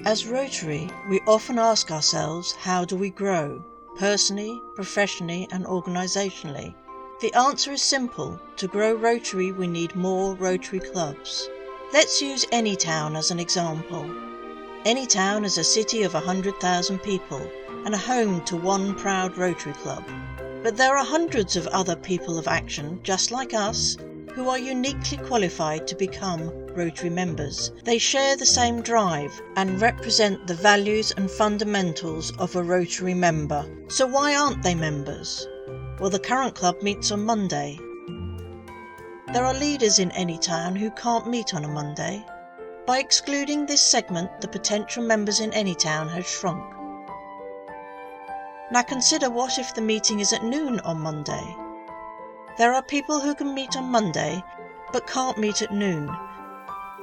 As Rotary, we often ask ourselves, how do we grow, personally, professionally and organisationally? The answer is simple. To grow Rotary, we need more Rotary clubs. Let's use Anytown as an example. Anytown is a city of 100,000 people and a home to one proud Rotary club. But there are hundreds of other people of action, just like us, who are uniquely qualified to become Rotary members. They share the same drive and represent the values and fundamentals of a Rotary member. So why aren't they members? Well, the current club meets on Monday. There are leaders in Anytown who can't meet on a Monday. By excluding this segment, the potential members in Anytown has shrunk. Now consider, what if the meeting is at noon on Monday? There are people who can meet on Monday but can't meet at noon.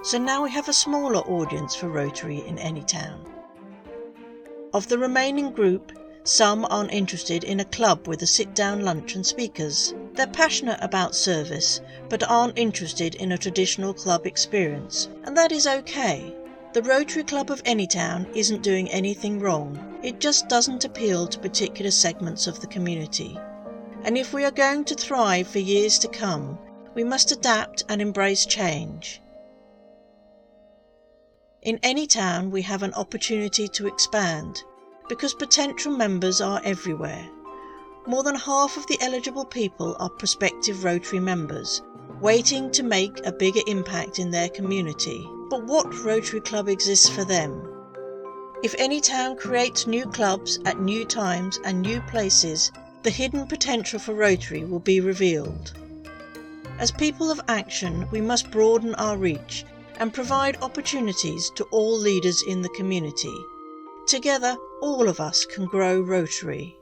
So now we have a smaller audience for Rotary in Anytown. Of the remaining group, some aren't interested in a club with a sit-down lunch and speakers. They're passionate about service but aren't interested in a traditional club experience, and that is okay. The Rotary Club of Anytown isn't doing anything wrong. It just doesn't appeal to particular segments of the community. And if we are going to thrive for years to come, we must adapt and embrace change. In Anytown, we have an opportunity to expand, because potential members are everywhere. More than half of the eligible people are prospective Rotary members, waiting to make a bigger impact in their community. But what Rotary Club exists for them? If Anytown creates new clubs at new times and new places, the hidden potential for Rotary will be revealed. As people of action, we must broaden our reach and provide opportunities to all leaders in the community. Together, all of us can grow Rotary.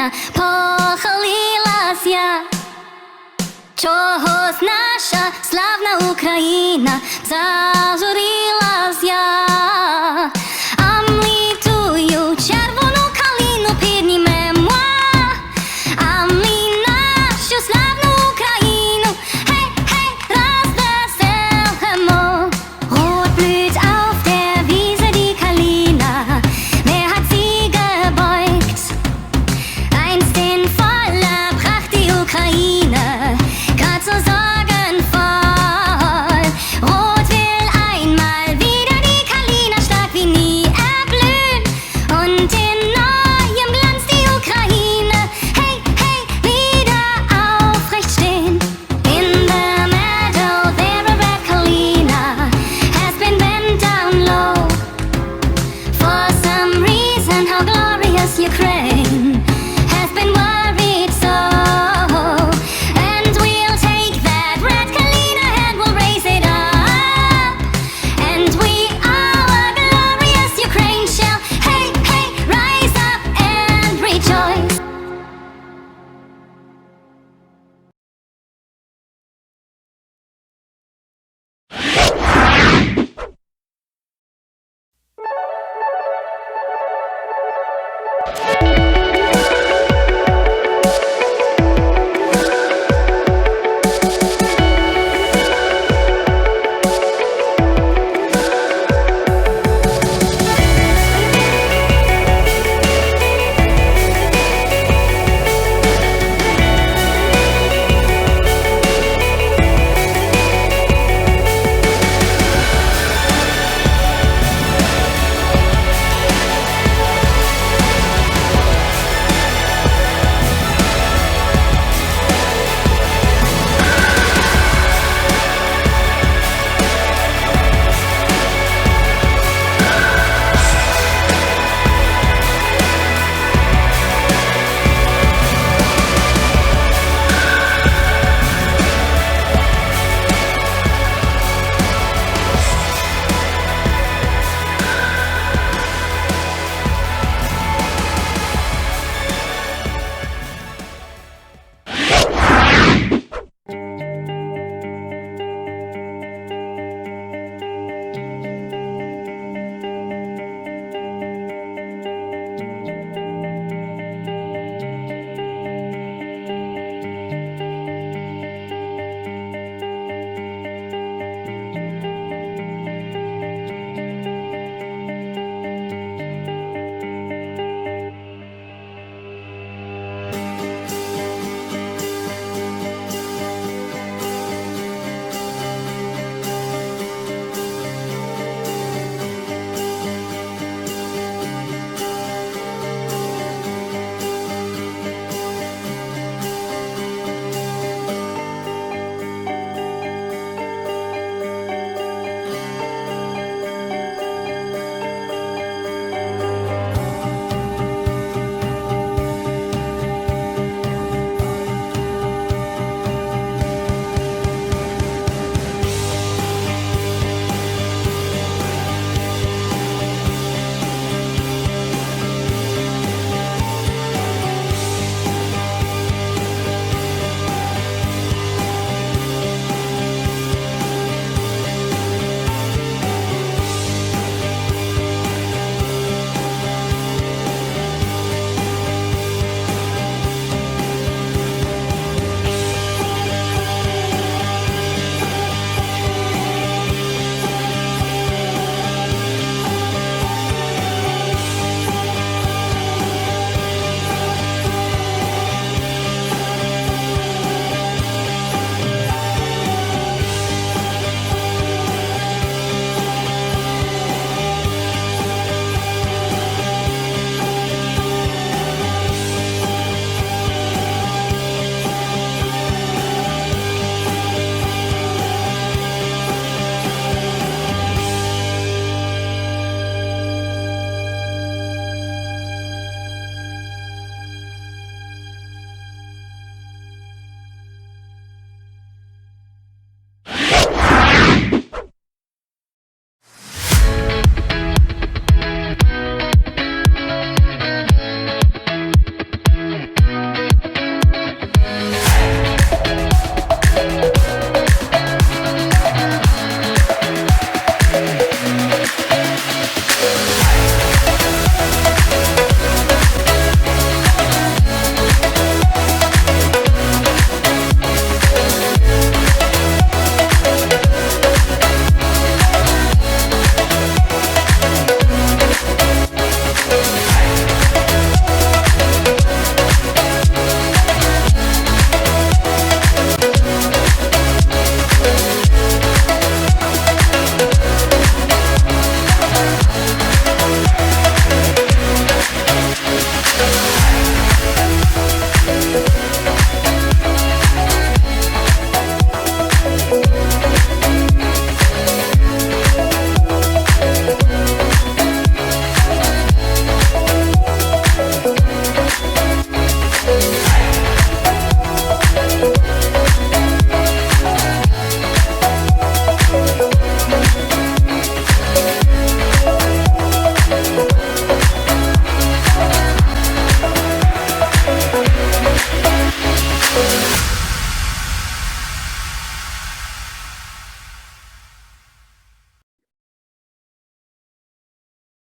Україна похилилася. Чогось наша славна Україна зажурилася. А ми тую червону калину піднімемо, а ми нашу славну Україну гей, гей, розвеселимо. Rot blüht auf der Wiese die Kalina, wer hat sie gebeugt? Einst in voller Pracht die Ukraine, grad so sorgenvoll. Rot will einmal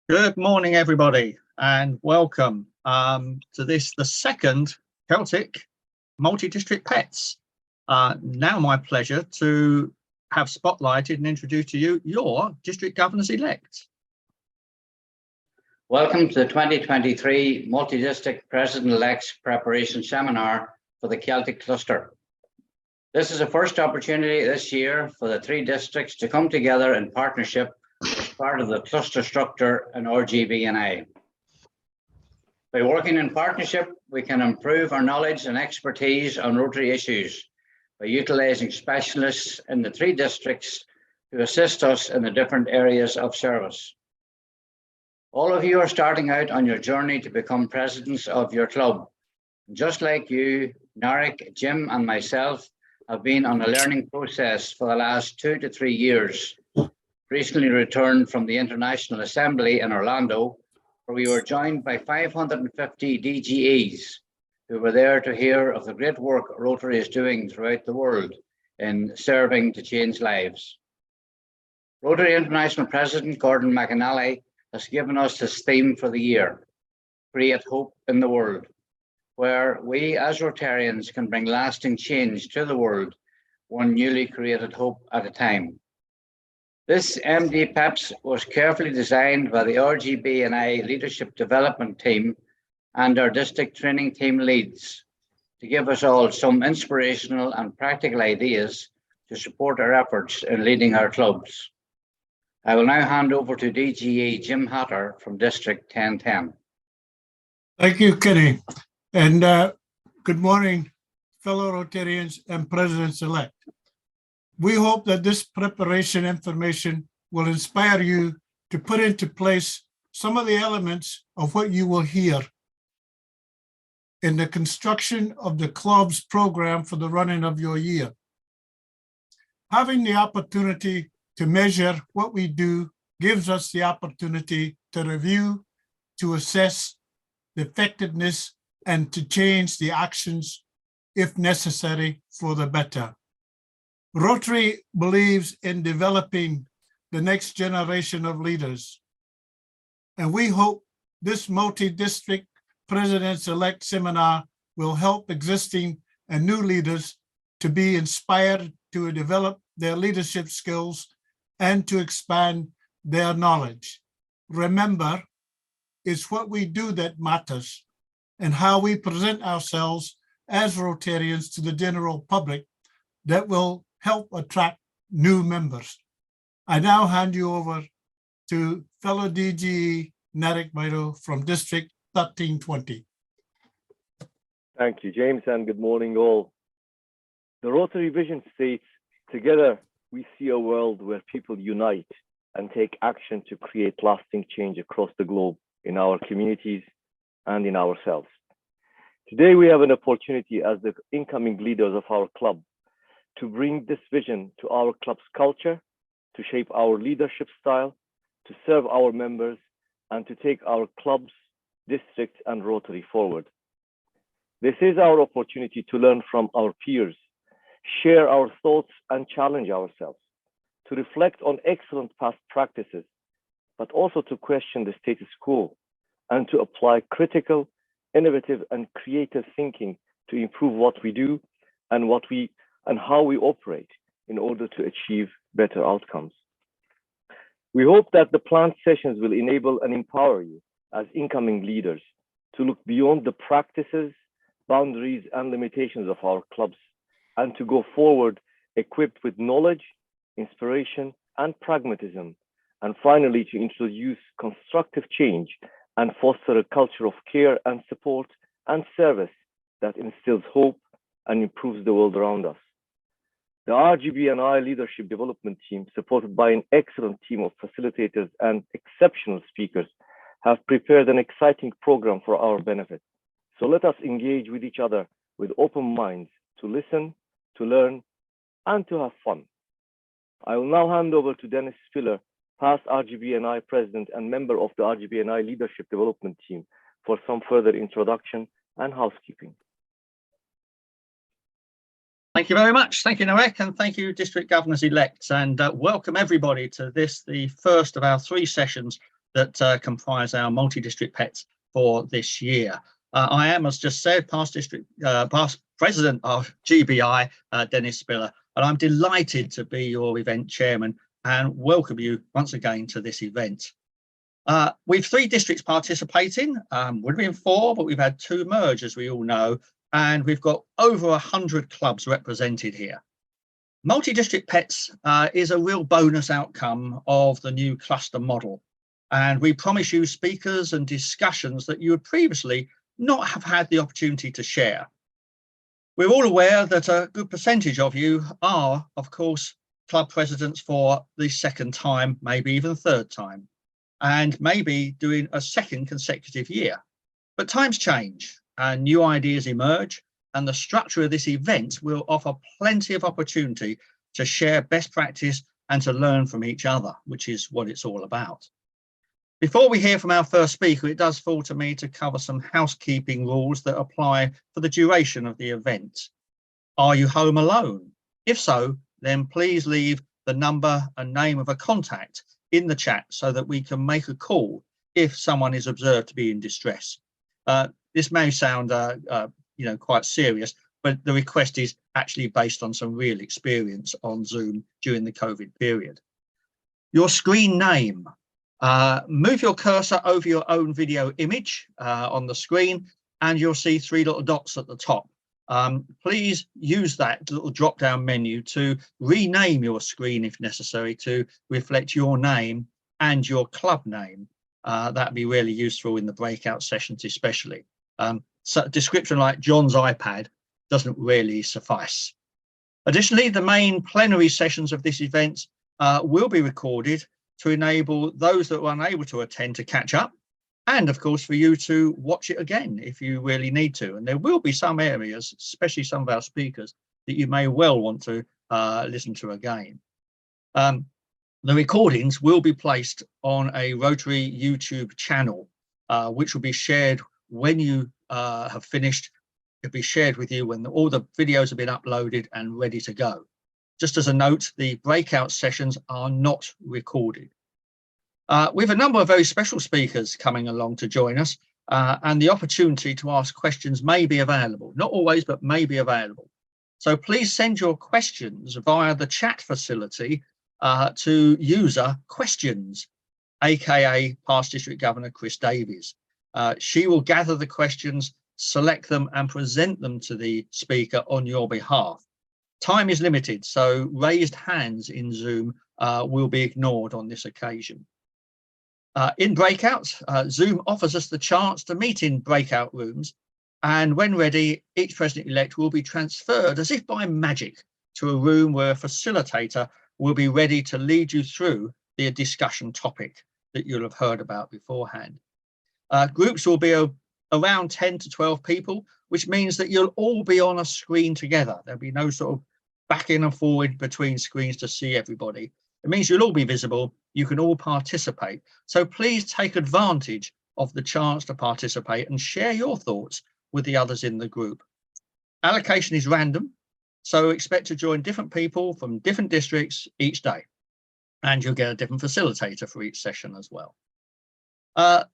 Good morning, everybody, and welcome to this, the second Celtic multi-district pets. Now my pleasure to have spotlighted and introduced to you your district governors-elect. Welcome to the 2023 Multi-District President-Elects Preparation Seminar for the Celtic Cluster. This is the first opportunity this year for the three districts to come together in partnership as part of the cluster structure and RGBNI. By working in partnership, we can improve our knowledge and expertise on Rotary issues by utilising specialists in the three districts to assist us in the different areas of service. All of you are starting out on your journey to become presidents of your club. Just like you, Narek, Jim and myself have been on a learning process for the last 2 to 3 years. Recently returned from the International Assembly in Orlando, where we were joined by 550 DGEs who were there to hear of the great work Rotary is doing throughout the world in serving to change lives. Rotary International President Gordon McAnally has given us his theme for the year, Create Hope in the World, where we as Rotarians can bring lasting change to the world, one newly created hope at a time. This MDPEPS was carefully designed by the RGBNI Leadership Development Team and our district training team leads to give us all some inspirational and practical ideas to support our efforts in leading our clubs. I will now hand over to DGE Jim Hatter from District 1010. Thank you, Kenny. And good morning, fellow Rotarians and presidents-elect. We hope that this preparation information will inspire you to put into place some of the elements of what you will hear in the construction of the club's program for the running of your year. Having the opportunity to measure what we do gives us the opportunity to review, to assess the effectiveness, and to change the actions if necessary for the better. Rotary believes in developing the next generation of leaders, and we hope this multi-district presidents-elect seminar will help existing and new leaders to be inspired to develop their leadership skills and to expand their knowledge. Remember, it's what we do that matters and how we present ourselves as Rotarians to the general public that will help attract new members. I now hand you over to fellow DGE Narek Bairo from District 1320. Thank you, James, and good morning all. The Rotary vision states, together we see a world where people unite and take action to create lasting change across the globe in our communities and in ourselves. Today we have an opportunity as the incoming leaders of our club to bring this vision to our club's culture, to shape our leadership style, to serve our members, and to take our clubs, districts, and Rotary forward. This is our opportunity to learn from our peers, share our thoughts, and challenge ourselves, to reflect on excellent past practices, but also to question the status quo and to apply critical, innovative, and creative thinking to improve what we do and how we operate in order to achieve better outcomes. We hope that the planned sessions will enable and empower you as incoming leaders to look beyond the practices, boundaries, and limitations of our clubs and to go forward equipped with knowledge, inspiration, and pragmatism, and finally to introduce constructive change and foster a culture of care and support and service that instills hope and improves the world around us. The RGBNI Leadership Development Team, supported by an excellent team of facilitators and exceptional speakers, have prepared an exciting program for our benefit. So let us engage with each other with open minds to listen, to learn, and to have fun. I will now hand over to Dennis Spiller, past RGBNI President and member of the RGBNI Leadership Development Team, for some further introduction and housekeeping. Thank you very much. Thank you, Narek, and thank you, District Governors-elect, and welcome everybody to this, the first of our 3 sessions that comprise our multi-district pets for this year. I am, as just said, past president of GBI, Dennis Spiller, and I'm delighted to be your event chairman and welcome you once again to this event. We've 3 districts participating. Would have been 4, but we've had 2 merge, as we all know, and we've got over 100 clubs represented here. Multi-district pets is a real bonus outcome of the new cluster model, and we promise you speakers and discussions that you would previously not have had the opportunity to share. We're all aware that a good percentage of you are, of course, club presidents for the 2nd time, maybe even 3rd time, and maybe doing a 2nd consecutive year. But times change and new ideas emerge, and the structure of this event will offer plenty of opportunity to share best practice and to learn from each other, which is what it's all about. Before we hear from our first speaker, it does fall to me to cover some housekeeping rules that apply for the duration of the event. Are you home alone? If so, then please leave the number and name of a contact in the chat so that we can make a call if someone is observed to be in distress. This may sound quite serious, but the request is actually based on some real experience on Zoom during the COVID period. Your screen name. Move your cursor over your own video image on the screen and you'll see 3 little dots at the top. Please use that little drop-down menu to rename your screen if necessary to reflect your name and your club name. That'd be really useful in the breakout sessions especially. So a description like John's iPad doesn't really suffice. Additionally, the main plenary sessions of this event will be recorded to enable those that were unable to attend to catch up, and of course for you to watch it again if you really need to. And there will be some areas, especially some of our speakers, that you may well want to listen to again. The recordings will be placed on a Rotary YouTube channel, which will be shared when you have finished. It'll be shared with you when all the videos have been uploaded and ready to go. Just as a note, the breakout sessions are not recorded. We have a number of very special speakers coming along to join us, and the opportunity to ask questions may be available. Not always, but may be available. So please send your questions via the chat facility to user questions, aka past District Governor Chris Davies. She will gather the questions, select them and present them to the speaker on your behalf. Time is limited, so raised hands in Zoom will be ignored on this occasion. In breakouts, Zoom offers us the chance to meet in breakout rooms, and when ready, each president-elect will be transferred as if by magic to a room where a facilitator will be ready to lead you through the discussion topic that you'll have heard about beforehand. Groups will be around 10 to 12 people, which means that you'll all be on a screen together. There'll be no sort of backing and forward between screens to see everybody. It means you'll all be visible, you can all participate. So please take advantage of the chance to participate and share your thoughts with the others in the group. Allocation is random, so expect to join different people from different districts each day, and you'll get a different facilitator for each session as well.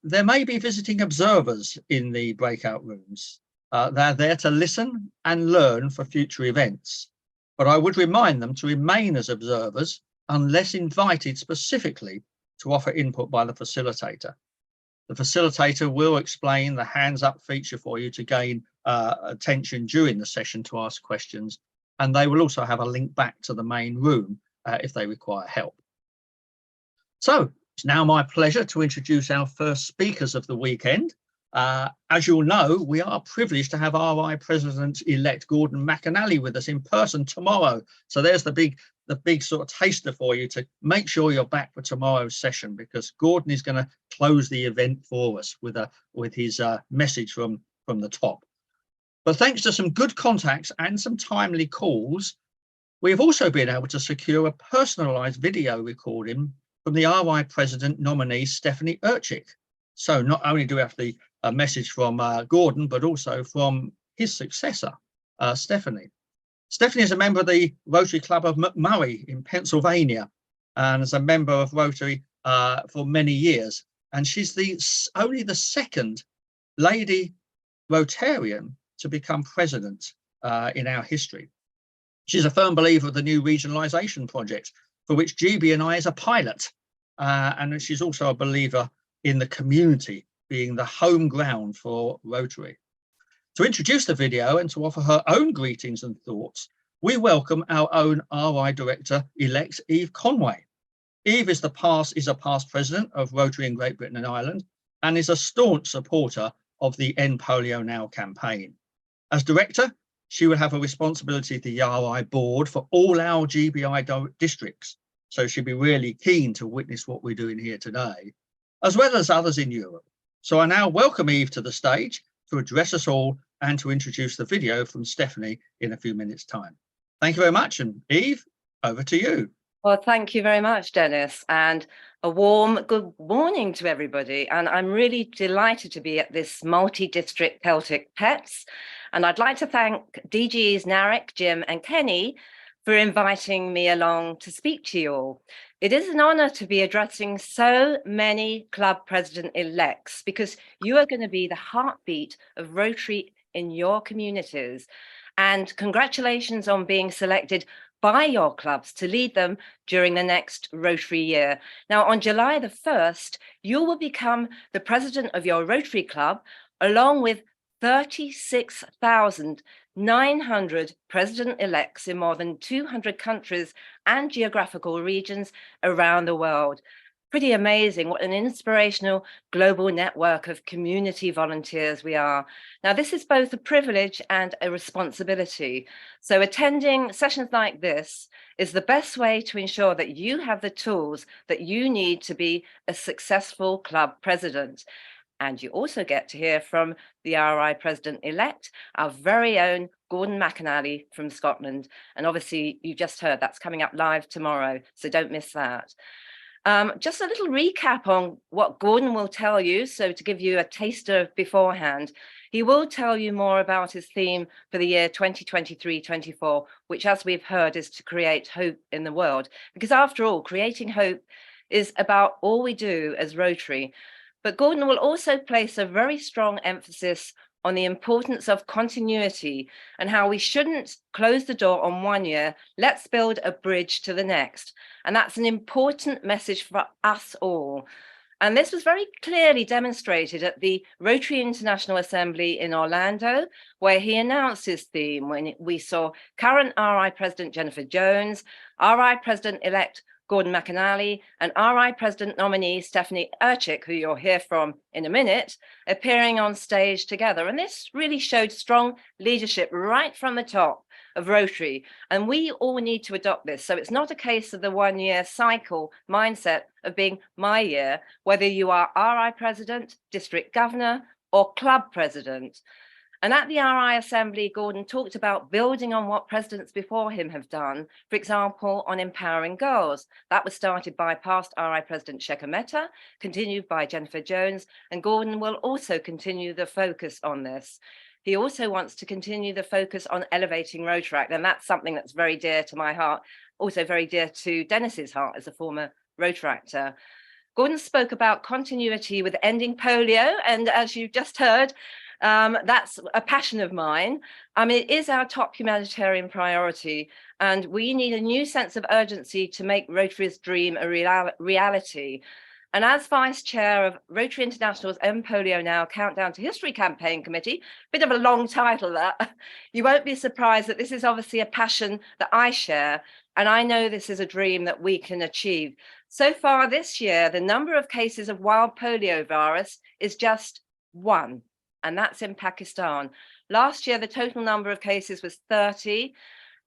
There may be visiting observers in the breakout rooms. They're there to listen and learn for future events, but I would remind them to remain as observers unless invited specifically to offer input by the facilitator. The facilitator will explain the hands up feature for you to gain attention during the session to ask questions, and they will also have a link back to the main room if they require help. So it's now my pleasure to introduce our first speakers of the weekend. As you'll know, we are privileged to have RI President-elect Gordon McAnally with us in person tomorrow. So there's the big sort of taster for you to make sure you're back for tomorrow's session, because Gordon is going to close the event for us with his message from the top. But thanks to some good contacts and some timely calls, we have also been able to secure a personalised video recording from the RI President nominee, Stephanie Urchick. So not only do we have the message from Gordon, but also from his successor, Stephanie. Stephanie is a member of the Rotary Club of McMurray in Pennsylvania, and is a member of Rotary for many years. and she's only the second lady Rotarian to become president in our history. She's a firm believer of the new regionalisation project, for which GB&I is a pilot. And she's also a believer in the community being the home ground for Rotary. To introduce the video and to offer her own greetings and thoughts, we welcome our own RI Director-elect, Eve Conway. Eve is a past president of Rotary in Great Britain and Ireland and is a staunch supporter of the End Polio Now campaign. As director, she will have a responsibility to the RI board for all our GBI districts. So she'll be really keen to witness what we're doing here today, as well as others in Europe. So I now welcome Eve to the stage to address us all and to introduce the video from Stephanie in a few minutes' time. Thank you very much. And Eve, over to you. Well, thank you very much, Dennis, and a warm good morning to everybody. And I'm really delighted to be at this multi-district Celtic Pets. And I'd like to thank DGs Narek, Jim and Kenny for inviting me along to speak to you all. It is an honor to be addressing so many club president-elects because you are going to be the heartbeat of Rotary in your communities. And congratulations on being selected by your clubs to lead them during the next Rotary year. Now, on July the 1st, you will become the president of your Rotary club, along with 36,900 president-elects in more than 200 countries and geographical regions around the world. Pretty amazing. What an inspirational global network of community volunteers we are. Now, this is both a privilege and a responsibility. So attending sessions like this is the best way to ensure that you have the tools that you need to be a successful club president. And you also get to hear from the RI president-elect, our very own Gordon McAnally from Scotland. And obviously, you just heard that's coming up live tomorrow, so don't miss that. Just a little recap on what Gordon will tell you. So to give you a taster beforehand, he will tell you more about his theme for the year 2023-24, which, as we've heard, is to create hope in the world. Because after all, creating hope is about all we do as Rotary. But Gordon will also place a very strong emphasis on the importance of continuity and how we shouldn't close the door on one year. Let's build a bridge to the next. And that's an important message for us all. And this was very clearly demonstrated at the Rotary International Assembly in Orlando, where he announced his theme when we saw current RI President Jennifer Jones, RI President-elect Gordon McAnally, and RI President nominee Stephanie Urchick, who you'll hear from in a minute, appearing on stage together. And this really showed strong leadership right from the top of Rotary. And we all need to adopt this. So it's not a case of the one-year cycle mindset of being my year, whether you are RI President, District Governor, or Club President. And at the RI Assembly, Gordon talked about building on what presidents before him have done, for example, on empowering girls. That was started by past RI President Shekhar Mehta, continued by Jennifer Jones, and Gordon will also continue the focus on this. He also wants to continue the focus on elevating Rotaract, and that's something that's very dear to my heart, also very dear to Dennis's heart as a former Rotaractor. Gordon spoke about continuity with ending polio, and as you just heard, that's a passion of mine. It is our top humanitarian priority, and we need a new sense of urgency to make Rotary's dream a reality. And as Vice Chair of Rotary International's End Polio Now Countdown to History Campaign Committee, bit of a long title that, you won't be surprised that this is obviously a passion that I share, and I know this is a dream that we can achieve. So far this year, the number of cases of wild polio virus is just 1. And that's in Pakistan. Last year, the total number of cases was 30.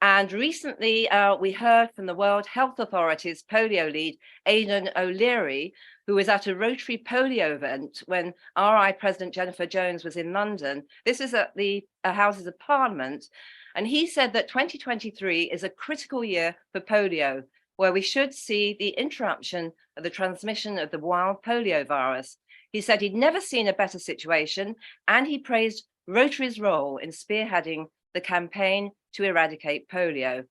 And recently, we heard from the World Health Authority's polio lead, Aidan O'Leary, who was at a Rotary polio event when RI President Jennifer Jones was in London. This is at the Houses of Parliament. And he said that 2023 is a critical year for polio, where we should see the interruption of the transmission of the wild polio virus. He said he'd never seen a better situation, and he praised Rotary's role in spearheading the campaign to eradicate polio.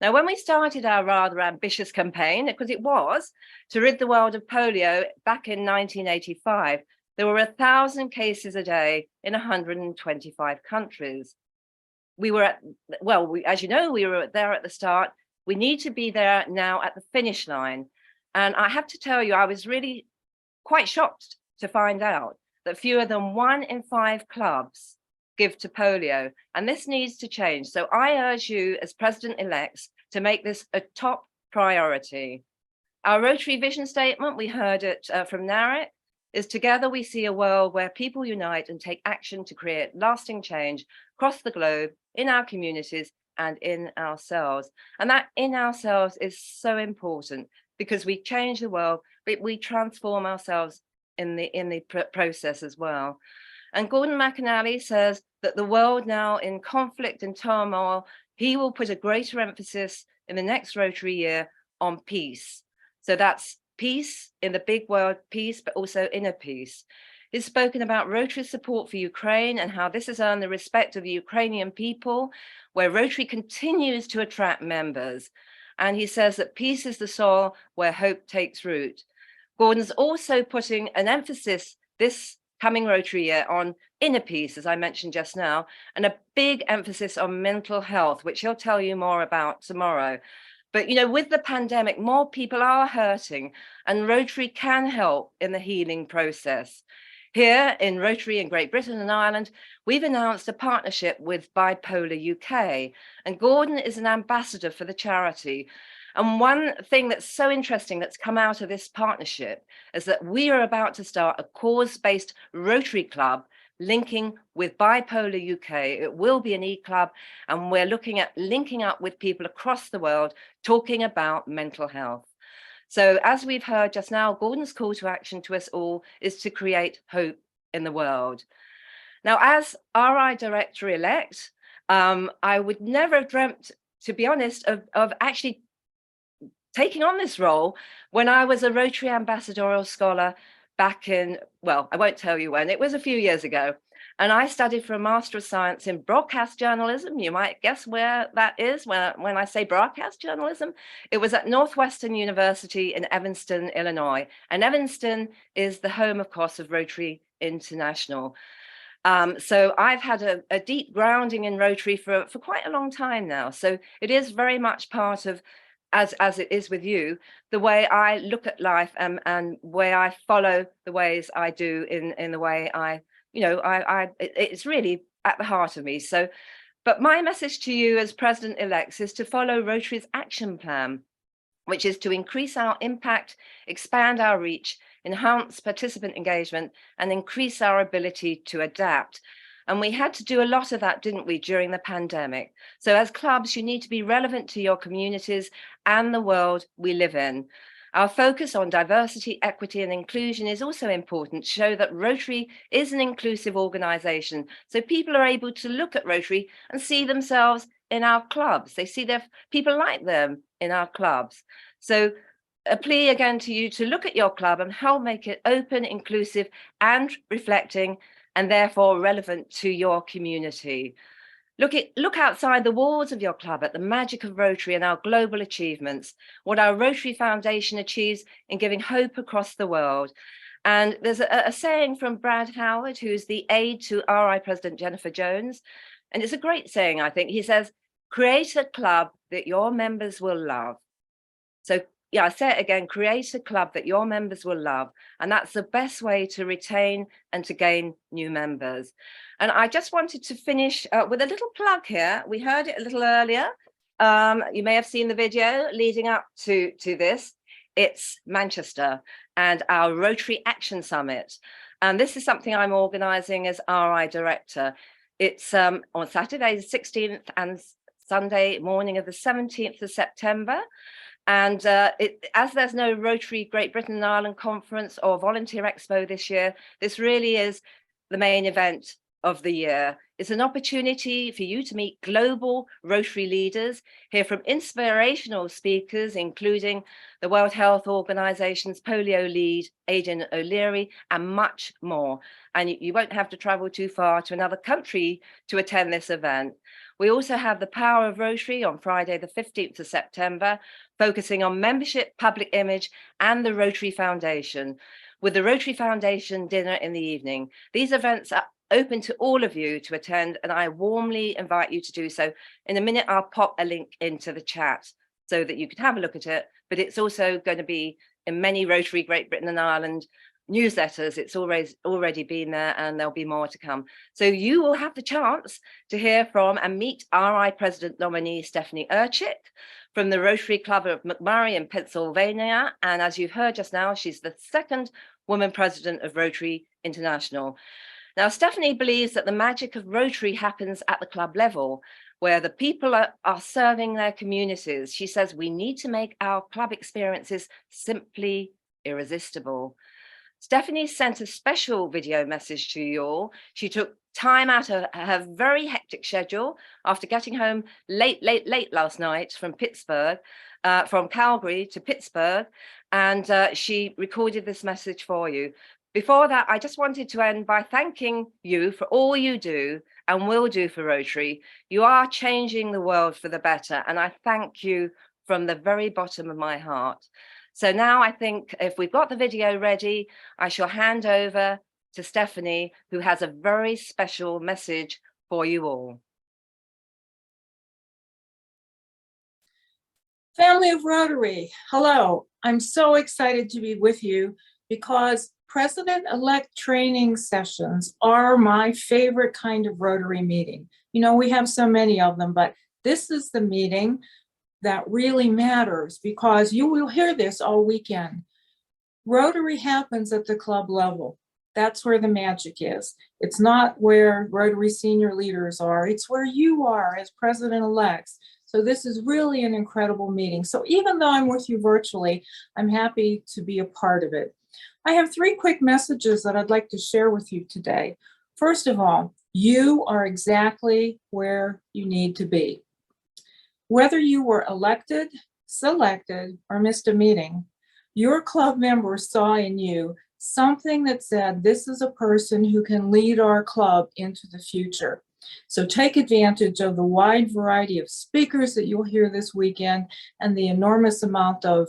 Now, when we started our rather ambitious campaign, because it was to rid the world of polio back in 1985, there were 1,000 cases a day in 125 countries. We were as you know, we were there at the start. We need to be there now at the finish line. And I have to tell you, I was really quite shocked to find out that fewer than 1 in 5 clubs give to polio, and this needs to change. So I urge you as President-elects to make this a top priority. Our Rotary vision statement, we heard it from Narek, is together we see a world where people unite and take action to create lasting change across the globe, in our communities and in ourselves. And that in ourselves is so important, because we change the world, but we transform ourselves in the process as well. And Gordon McInally says that the world now in conflict and turmoil, he will put a greater emphasis in the next Rotary year on peace. So that's peace in the big world, peace, but also inner peace. He's spoken about Rotary support for Ukraine and how this has earned the respect of the Ukrainian people, where Rotary continues to attract members. And he says that peace is the soil where hope takes root. Gordon's also putting an emphasis this coming Rotary year on inner peace, as I mentioned just now, and a big emphasis on mental health, which he'll tell you more about tomorrow. But, you know, with the pandemic, more people are hurting, and Rotary can help in the healing process. Here in Rotary in Great Britain and Ireland, we've announced a partnership with Bipolar UK, and Gordon is an ambassador for the charity. And one thing that's so interesting that's come out of this partnership is that we are about to start a cause-based Rotary Club linking with Bipolar UK. It will be an e-club, and we're looking at linking up with people across the world talking about mental health. So as we've heard just now, Gordon's call to action to us all is to create hope in the world. Now, as RI Director-elect, I would never have dreamt, to be honest, of actually taking on this role when I was a Rotary Ambassadorial Scholar back in, well, I won't tell you when, it was a few years ago. And I studied for a Master of Science in Broadcast Journalism. You might guess where that is when I say broadcast journalism. It was at Northwestern University in Evanston, Illinois. And Evanston is the home, of course, of Rotary International. So I've had a deep grounding in Rotary for quite a long time now. So it is very much part of, as it is with you, the way I look at life and way I follow the ways I do in the way I, you know, it's really at the heart of me. So, but my message to you as President-elect is to follow Rotary's action plan, which is to increase our impact, expand our reach, enhance participant engagement, and increase our ability to adapt. And we had to do a lot of that, didn't we, during the pandemic? So as clubs, you need to be relevant to your communities and the world we live in. Our focus on diversity, equity, and inclusion is also important to show that Rotary is an inclusive organisation. So people are able to look at Rotary and see themselves in our clubs. They see their people like them in our clubs. So a plea again to you to look at your club and help make it open, inclusive, and reflecting, and therefore relevant to your community. Look outside the walls of your club at the magic of Rotary and our global achievements, what our Rotary Foundation achieves in giving hope across the world. And there's a saying from Brad Howard, who's the aide to RI President Jennifer Jones, and it's a great saying, I think. He says, create a club that your members will love. So yeah, I say it again, create a club that your members will love. And that's the best way to retain and to gain new members. And I just wanted to finish with a little plug here. We heard it a little earlier. You may have seen the video leading up to this. It's Manchester and our Rotary Action Summit. And this is something I'm organising as RI Director. It's on Saturday the 16th and Sunday morning of the 17th of September. And as there's no Rotary Great Britain and Ireland Conference or Volunteer Expo this year, this really is the main event of the year. It's an opportunity for you to meet global Rotary leaders, hear from inspirational speakers, including the World Health Organization's polio lead, Aidan O'Leary, and much more. And you won't have to travel too far to another country to attend this event. We also have the Power of Rotary on Friday, the 15th of September, focusing on membership, public image, and the Rotary Foundation, with the Rotary Foundation dinner in the evening. These events are open to all of you to attend, and I warmly invite you to do so. In a minute, I'll pop a link into the chat so that you can have a look at it, but it's also going to be in many Rotary Great Britain and Ireland newsletters. It's already been there, and there'll be more to come. So you will have the chance to hear from and meet RI President nominee Stephanie Urchick from the Rotary Club of McMurray in Pennsylvania. And as you've heard just now, she's the second woman president of Rotary International. Now, Stephanie believes that the magic of Rotary happens at the club level, where the people are serving their communities. She says we need to make our club experiences simply irresistible. Stephanie sent a special video message to you all. She took time out of her very hectic schedule after getting home late last night from Pittsburgh, from Calgary to Pittsburgh, and she recorded this message for you. Before that, I just wanted to end by thanking you for all you do and will do for Rotary. You are changing the world for the better, and I thank you from the very bottom of my heart. So now I think if we've got the video ready, I shall hand over to Stephanie, who has a very special message for you all. Family of Rotary, hello. I'm so excited to be with you because President-elect training sessions are my favorite kind of Rotary meeting. You know, we have so many of them, but this is the meeting that really matters because you will hear this all weekend. Rotary happens at the club level. That's where the magic is. It's not where Rotary senior leaders are. It's where you are as president-elects. So this is really an incredible meeting. So even though I'm with you virtually, I'm happy to be a part of it. I have 3 quick messages that I'd like to share with you today. First of all, you are exactly where you need to be. Whether you were elected, selected, or missed a meeting, your club members saw in you something that said, this is a person who can lead our club into the future. So take advantage of the wide variety of speakers that you'll hear this weekend and the enormous amount of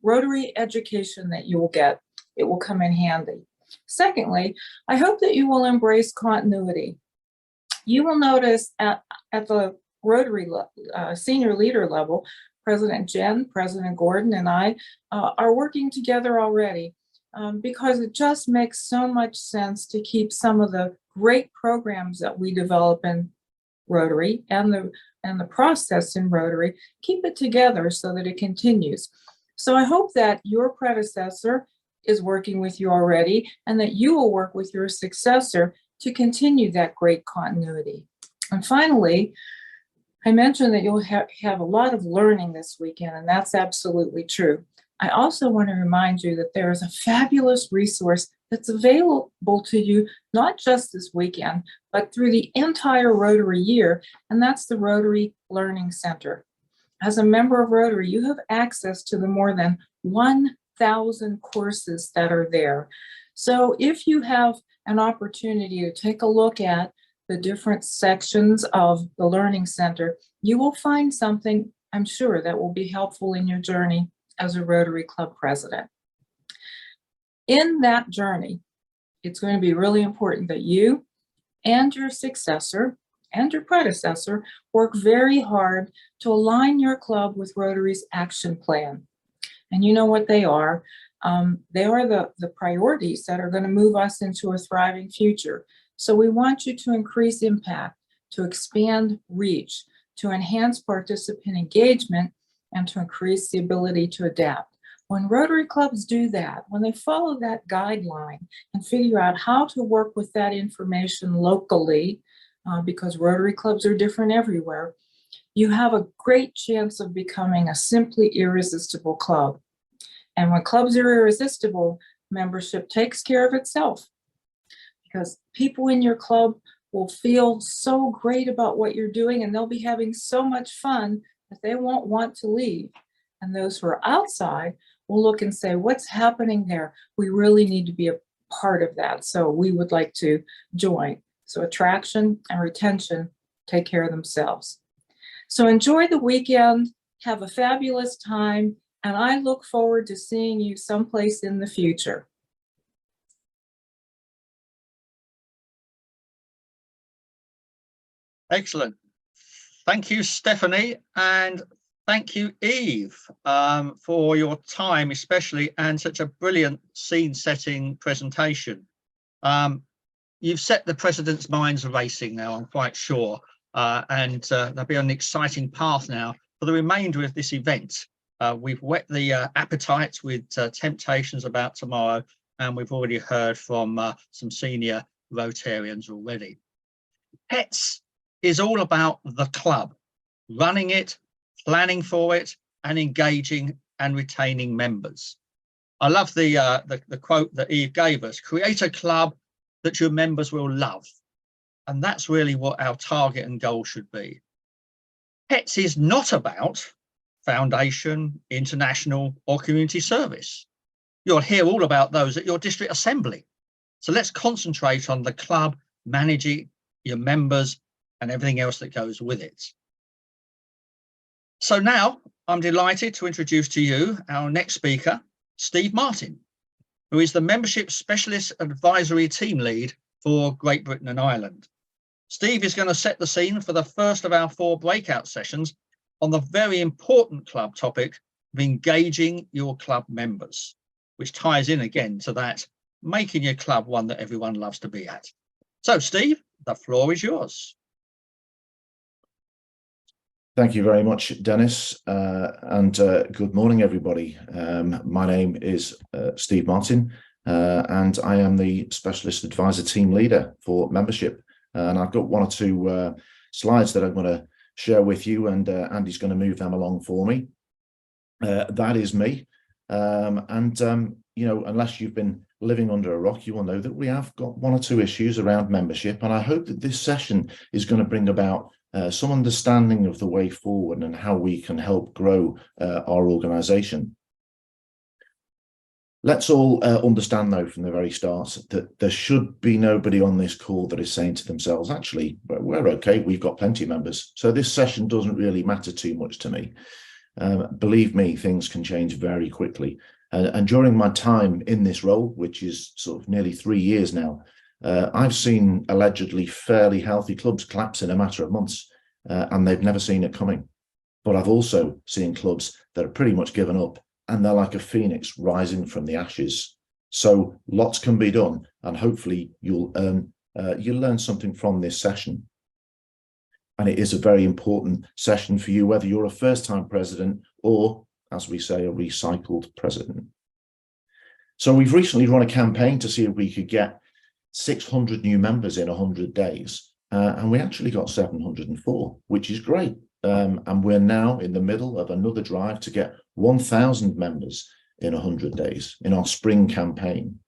Rotary education that you will get. It will come in handy. Secondly, I hope that you will embrace continuity. You will notice at the Rotary senior leader level, President Jen, President Gordon, and I are working together already because it just makes so much sense to keep some of the great programs that we develop in Rotary and the process in Rotary, keep it together so that it continues. So I hope that your predecessor is working with you already and that you will work with your successor to continue that great continuity. And finally, I mentioned that you'll have a lot of learning this weekend, and that's absolutely true. I also want to remind you that there is a fabulous resource that's available to you, not just this weekend, but through the entire Rotary year, and that's the Rotary Learning Center. As a member of Rotary, you have access to the more than 1,000 courses that are there. So if you have an opportunity to take a look at the different sections of the Learning Center, you will find something, I'm sure, that will be helpful in your journey as a Rotary Club president. In that journey, it's going to be really important that you and your successor and your predecessor work very hard to align your club with Rotary's action plan. And you know what they are. They are the priorities that are going to move us into a thriving future. So we want you to increase impact, to expand reach, to enhance participant engagement, and to increase the ability to adapt. When Rotary clubs do that, when they follow that guideline and figure out how to work with that information locally, because Rotary clubs are different everywhere, you have a great chance of becoming a simply irresistible club. And when clubs are irresistible, membership takes care of itself, because people in your club will feel so great about what you're doing, and they'll be having so much fun that they won't want to leave. And those who are outside will look and say, what's happening there? We really need to be a part of that. So we would like to join. So attraction and retention take care of themselves. So enjoy the weekend, have a fabulous time, and I look forward to seeing you someplace in the future. Excellent. Thank you, Stephanie, and thank you, Eve, for your time especially, and such a brilliant scene-setting presentation. You've set the president's minds racing now, I'm quite sure, and they'll be on an exciting path now for the remainder of this event. We've whet the appetite with temptations about tomorrow, and we've already heard from some senior Rotarians already. PETS is all about the club, running it, planning for it, and engaging and retaining members. I love the quote that Eve gave us: create a club that your members will love. And that's really what our target and goal should be. PETS is not about foundation, international, or community service. You'll hear all about those at your district assembly. So let's concentrate on the club, managing your members, and everything else that goes with it. So now I'm delighted to introduce to you our next speaker, Steve Martin, who is the Membership Specialist Advisory Team Lead for Great Britain and Ireland. Steve is going to set the scene for the first of our 4 breakout sessions on the very important club topic of engaging your club members, which ties in again to that, making your club one that everyone loves to be at. So Steve, the floor is yours. Thank you very much, Dennis, and good morning, everybody. My name is Steve Martin, and I am the Specialist Advisor Team Leader for Membership. And I've got 1 or 2 slides that I'm going to share with you, and Andy's going to move them along for me. That is me. You know, unless you've been living under a rock, you will know that we have got 1 or 2 issues around membership. And I hope that this session is going to bring about some understanding of the way forward and how we can help grow our organisation. Let's all understand, though, from the very start that there should be nobody on this call that is saying to themselves, actually, we're okay, we've got plenty of members, so this session doesn't really matter too much to me. Believe me, things can change very quickly. And during my time in this role, which is sort of nearly 3 years now, I've seen allegedly fairly healthy clubs collapse in a matter of months, and they've never seen it coming. But I've also seen clubs that are pretty much given up, and they're like a phoenix rising from the ashes. So lots can be done, and hopefully you'll learn something from this session. And it is a very important session for you, whether you're a first-time president or, as we say, a recycled president. So we've recently run a campaign to see if we could get 600 new members in 100 days, and we actually got 704, which is great. And we're now in the middle of another drive to get 1,000 members in 100 days in our spring campaign.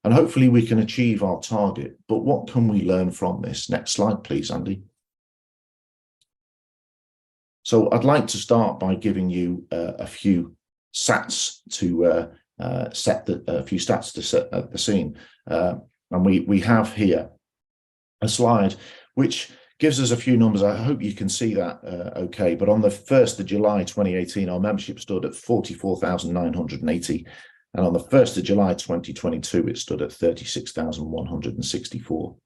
And hopefully we can achieve our target. But what can we learn from this? Next slide, please, Andy. So I'd like to start by giving you a few stats to set the scene. And we have here a slide which gives us a few numbers. I hope you can see that okay. But on the 1st of July 2018, our membership stood at 44,980. And on the 1st of July 2022, it stood at 36,164.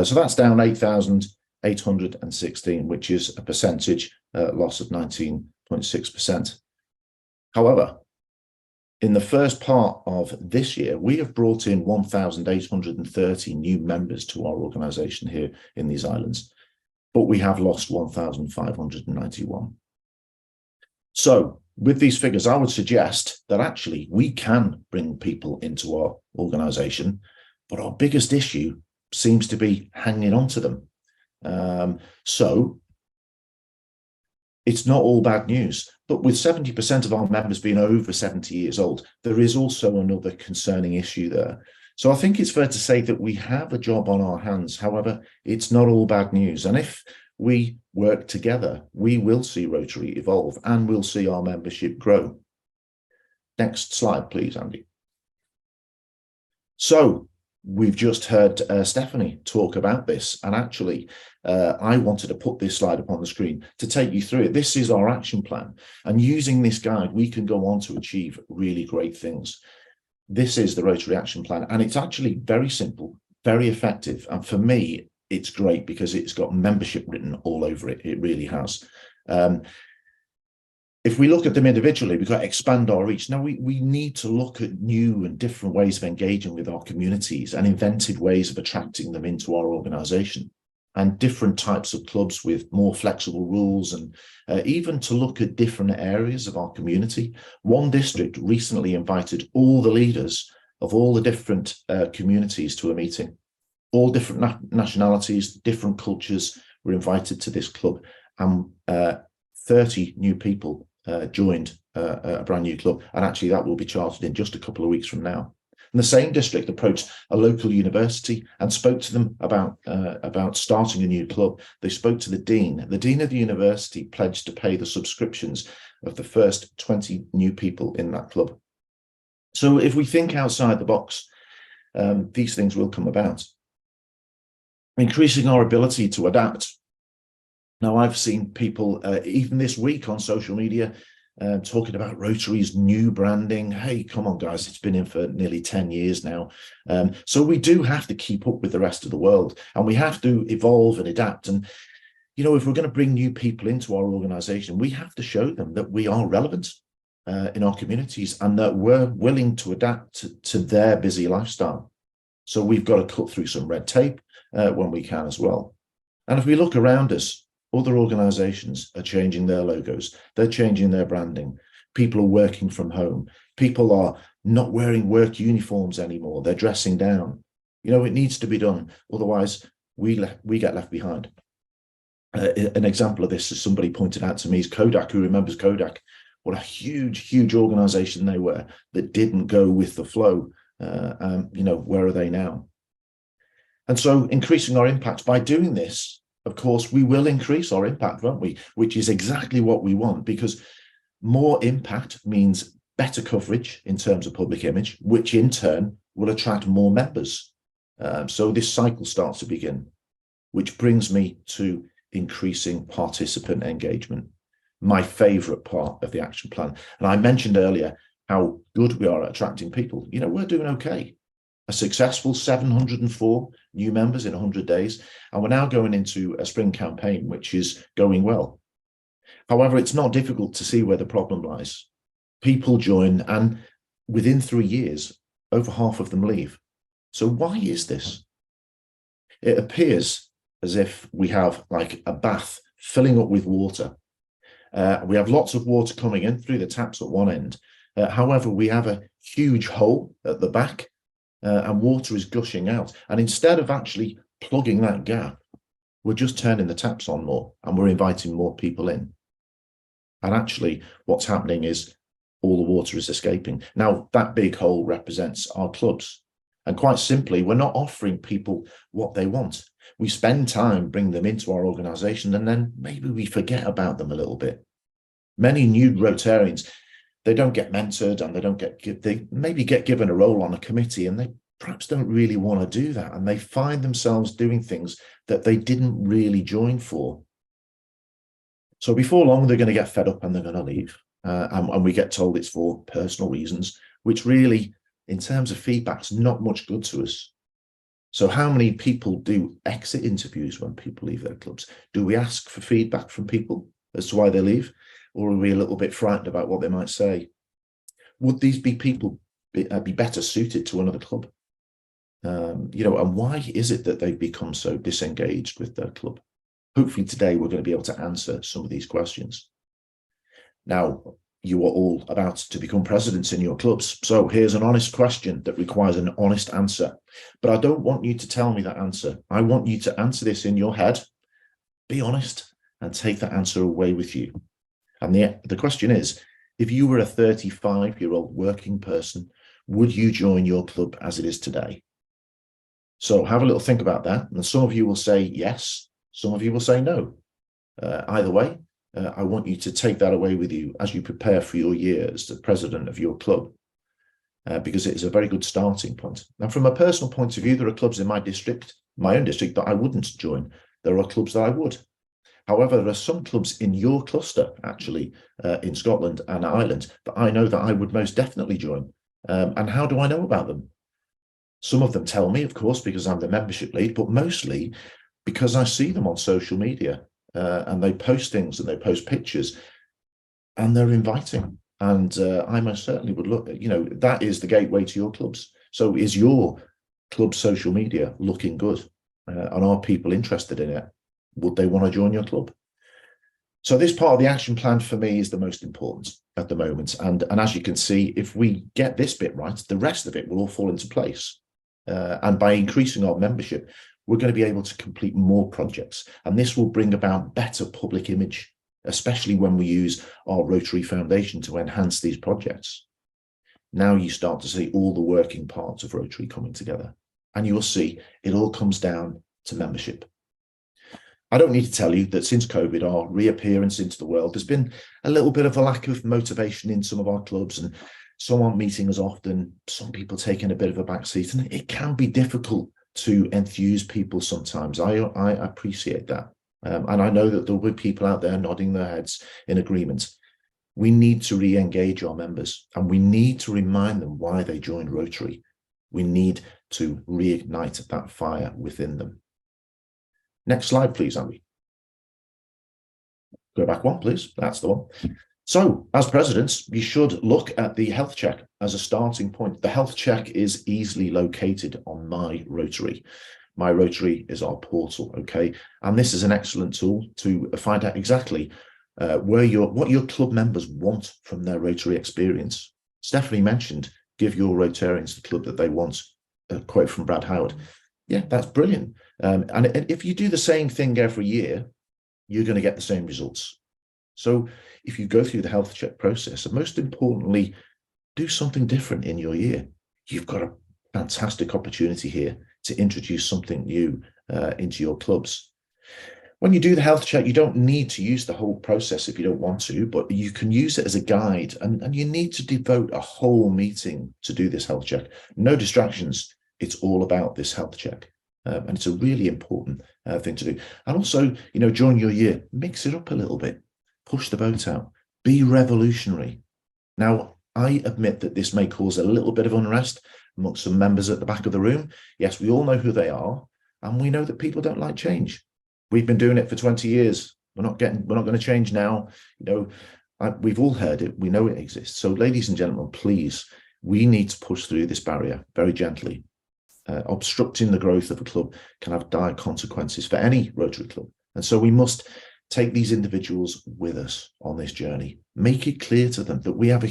So that's down 8,816, which is a percentage loss of 19.6%. However, in the first part of this year, we have brought in 1,830 new members to our organisation here in these islands, but we have lost 1,591. So with these figures, I would suggest that actually we can bring people into our organisation, but our biggest issue seems to be hanging on to them. So it's not all bad news, but with 70% of our members being over 70 years old, there is also another concerning issue there. So I think it's fair to say that we have a job on our hands. However, it's not all bad news. And if we work together, we will see Rotary evolve and we'll see our membership grow. Next slide, please, Andy. So We've just heard Stephanie talk about this, and actually I wanted to put this slide up on the screen to take you through it. This is our action plan, and using this guide we can go on to achieve really great things. This is the Rotary Action Plan, and it's actually very simple, very effective, and for me it's great because it's got membership written all over it. It really has. If we look at them individually, we've got to expand our reach. Now, we need to look at new and different ways of engaging with our communities and inventive ways of attracting them into our organisation, and different types of clubs with more flexible rules, and even to look at different areas of our community. One district recently invited all the leaders of all the different communities to a meeting. All different nationalities, different cultures were invited to this club, and 30 new people joined a brand new club, and actually that will be chartered in just a couple of weeks from now. And the same district approached a local university and spoke to them about starting a new club. They spoke to the dean. The dean of the university pledged to pay the subscriptions of the first 20 new people in that club. So if we think outside the box, these things will come about. Increasing our ability to adapt. Now, I've seen people, even this week on social media, talking about Rotary's new branding. Hey, come on, guys, it's been in for nearly 10 years now. So we do have to keep up with the rest of the world, and we have to evolve and adapt. And, you know, if we're going to bring new people into our organisation, we have to show them that we are relevant in our communities and that we're willing to adapt to their busy lifestyle. So we've got to cut through some red tape when we can as well. And if we look around us, other organizations are changing their logos. They're changing their branding. People are working from home. People are not wearing work uniforms anymore. They're dressing down. You know, it needs to be done. Otherwise, we get left behind. An example of this, as somebody pointed out to me, is Kodak. Who remembers Kodak? What a huge, huge organization they were that didn't go with the flow. You know, where are they now? And so increasing our impact by doing this, of course, we will increase our impact, won't we? Which is exactly what we want, because more impact means better coverage in terms of public image, which in turn will attract more members. So this cycle starts to begin, which brings me to increasing participant engagement, my favorite part of the action plan. And I mentioned earlier how good we are at attracting people. You know, we're doing okay. A successful 704 new members in 100 days. And we're now going into a spring campaign, which is going well. However, it's not difficult to see where the problem lies. People join, and within 3 years, over half of them leave. So why is this? It appears as if we have like a bath filling up with water. We have lots of water coming in through the taps at one end. However, we have a huge hole at the back, and water is gushing out. And instead of actually plugging that gap, we're just turning the taps on more, and we're inviting more people in. And actually, what's happening is all the water is escaping. Now, that big hole represents our clubs. And quite simply, we're not offering people what they want. We spend time bringing them into our organisation, and then maybe we forget about them a little bit. Many new Rotarians, they don't get mentored, and they maybe get given a role on a committee, and they perhaps don't really want to do that. And they find themselves doing things that they didn't really join for. So before long, they're going to get fed up and they're going to leave. And we get told it's for personal reasons, which really, in terms of feedback, is not much good to us. So how many people do exit interviews when people leave their clubs? Do we ask for feedback from people as to why they leave? Or are we a little bit frightened about what they might say? Would these people be better suited to another club? You know, and why is it that they've become so disengaged with their club? Hopefully today we're going to be able to answer some of these questions. Now, you are all about to become presidents in your clubs. So here's an honest question that requires an honest answer. But I don't want you to tell me that answer. I want you to answer this in your head, be honest, and take that answer away with you. And the question is, if you were a 35-year-old working person, would you join your club as it is today? So have a little think about that. And some of you will say yes, some of you will say no. Either way, I want you to take that away with you as you prepare for your year as the president of your club. because it is a very good starting point. Now, from a personal point of view, there are clubs in my district, my own district, that I wouldn't join. There are clubs that I would. However, there are some clubs in your cluster, actually, in Scotland and Ireland, that I know that I would most definitely join. And how do I know about them? Some of them tell me, of course, because I'm the membership lead, but mostly because I see them on social media, and they post things and they post pictures, and they're inviting. And I most certainly would look, that is the gateway to your clubs. So is your club social media looking good? And are people interested in it? Would they want to join your club? So this part of the action plan for me is the most important at the moment. And as you can see, if we get this bit right, the rest of it will all fall into place. And by increasing our membership, we're going to be able to complete more projects. And this will bring about better public image, especially when we use our Rotary Foundation to enhance these projects. Now you start to see all the working parts of Rotary coming together. And you'll see it all comes down to membership. I don't need to tell you that since COVID, our reappearance into the world, there's been a little bit of a lack of motivation in some of our clubs, and some aren't meeting as often, some people taking a bit of a backseat, and it can be difficult to enthuse people sometimes. I appreciate that. And I know that there will be people out there nodding their heads in agreement. We need to re-engage our members, and we need to remind them why they joined Rotary. We need to reignite that fire within them. Next slide, please, Andy. Go back one, please. That's the one. So, as presidents, you should look at the health check as a starting point. The health check is easily located on My Rotary. My Rotary is our portal, okay? And this is an excellent tool to find out exactly what your club members want from their Rotary experience. Stephanie mentioned, give your Rotarians the club that they want, a quote from Brad Howard. Yeah, that's brilliant. And if you do the same thing every year, you're going to get the same results. So if you go through the health check process, and most importantly, do something different in your year, you've got a fantastic opportunity here to introduce something new into your clubs. When you do the health check, you don't need to use the whole process if you don't want to, but you can use it as a guide, and you need to devote a whole meeting to do this health check. No distractions. It's all about this health check. And it's a really important thing to do. And also, during your year, mix it up a little bit, push the boat out, be revolutionary. Now, I admit that this may cause a little bit of unrest amongst some members at the back of the room. Yes, we all know who they are, and we know that people don't like change. We've been doing it for 20 years. We're not going to change now. We've all heard it. We know it exists. So, ladies and gentlemen, please, we need to push through this barrier very gently. Obstructing the growth of a club can have dire consequences for any Rotary club. And so we must take these individuals with us on this journey. Make it clear to them that they have